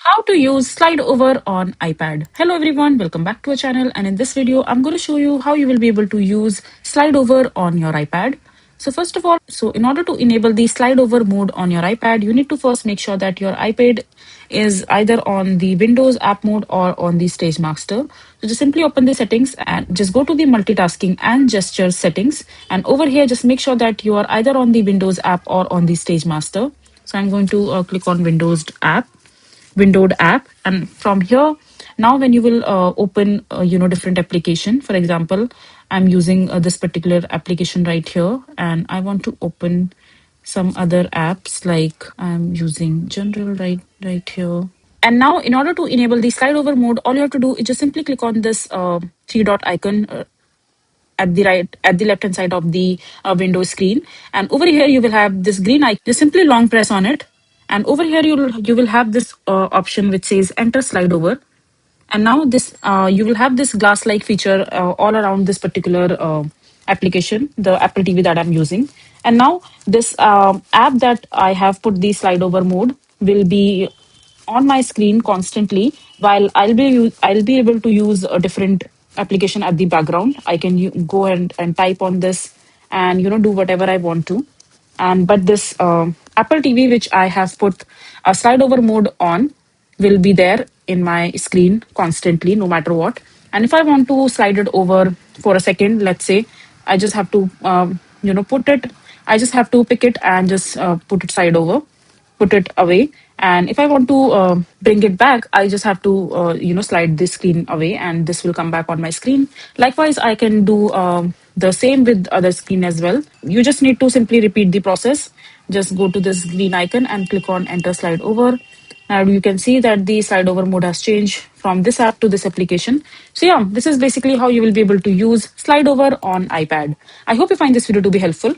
How to use slide over on iPad. Hello everyone, welcome back to our channel, and in this video I'm going to show you how you will be able to use slide over on your iPad. So first of all, in order to enable the slide over mode on your iPad, you need to first make sure that your iPad is either on the Windows app mode or on the Stage Master. So just simply open the settings and just go to the multitasking and gesture settings, and over here just make sure that you are either on the Windows app or on the Stage Master. So I'm going to click on windowed app, and from here, now when you will open different application. For example, I'm using this particular application right here, and I want to open some other apps, like I'm using general right here. And now in order to enable the slide over mode, all you have to do is just simply click on this three dot icon at the left hand side of the window screen, and over here you will have this green icon. Just simply long press on it, and over here you will have this option which says enter slide over. And now this you will have this glass like feature all around this particular application, the Apple TV that I'm using. And now this app that I have put the slide over mode will be on my screen constantly, while I'll be able to use a different application at the background. I can go and type on this, and do whatever I want to. And but this Apple TV which I have put a slide over mode on will be there in my screen constantly, no matter what. And if I want to slide it over for a second, let's say, I just have to put it, I just have to pick it and just put it side over, put it away. And if I want to bring it back, I just have to slide this screen away, and this will come back on my screen. Likewise, I can do the same with other screen as well. You just need to simply repeat the process. Just go to this green icon and click on enter slide over. Now you can see that the slide over mode has changed from this app to this application. So yeah, this is basically how you will be able to use slide over on iPad. I hope you find this video to be helpful.